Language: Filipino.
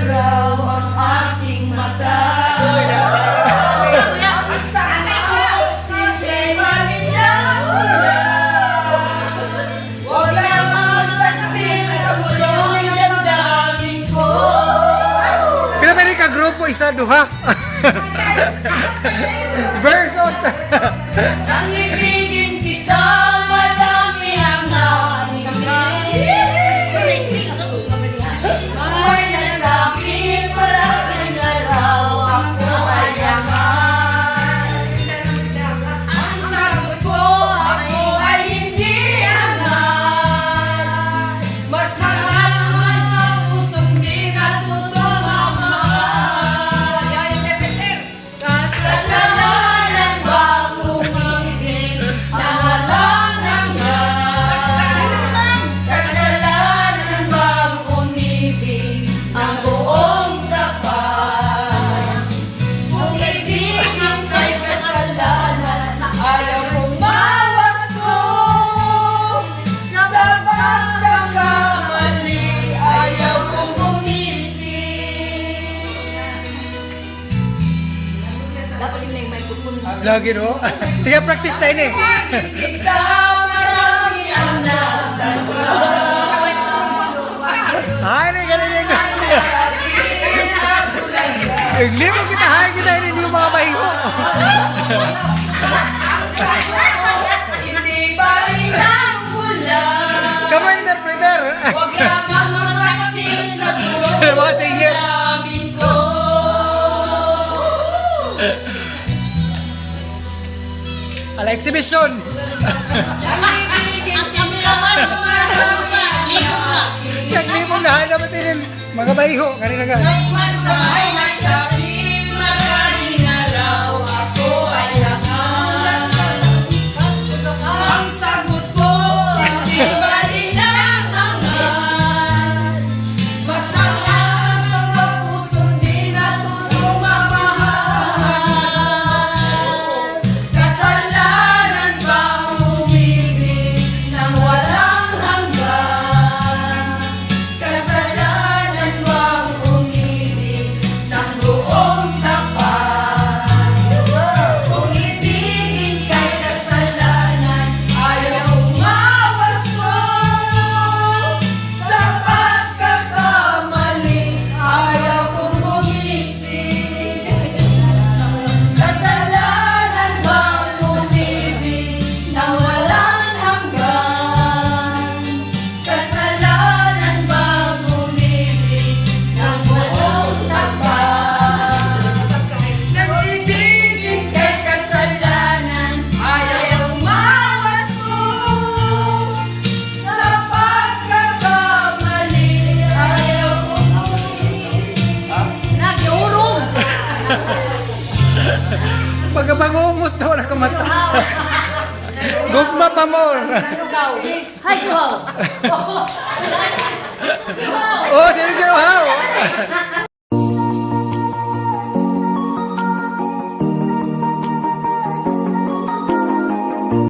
raw ang aking mata. Sana hindi maninaula. Huwag lamang magtaksil sa mulong damdamin ko. Pinapili ka grupo isa duha. Versus. Nang ibigin kita, marami ang naibig. May nagsabing marami na raw ako ay yaman. Ang sagot ko, ako ay hindi yaman. Mas hangal naman ang pusong di natutulungan. Kasalanan bang umisip na walang hanggan? Kasalanan bang umibig ang buong tapat? Kung ibigin kay kasalanan, ayaw umawas ko. Sa pagkakamali, ayaw kong umisip. Dapat yun yung microphone. Lagi no. Sige, practice tayo ni. Kita marami ang nagdadala. Ay, na ganun. Iglimo kita, hay kita ini yung mga bahiho. Hindi ba rin ang mula? Come on, interpreter. Huwag lamang magtaksil sa Mga tulong singer. namin ko. Ala, exhibition. Ang ibigin kami naman marami ang Yang limo na dapat ini mga bahiho. Ganun na Ay nagsabing marami na raw ako ay yaman. Ang sagot ko, hindi ba rin ang hanggan? Masakit ang pusong di natutulungan. Kasalanan bang umibig nang walang hanggan? Kasalanan bang umibig ng buong tapat? Kung ibigin kay kasalanan, ayaw umawas ko. Sa pagkakamali, ayaw kong umisip. Kasalanan bang umibig nang walang hanggan? Kasalanan bang umibig ng walang tapat? Nag-ibigin kay kasalanan, ayaw umawas ko. Sa pagkakamali, ayaw kong umisip. Nag-iurong! Pagkabangungot na wala kang mata. Gugma pa more. Hi, Kuhaw! Oh, sige, ha.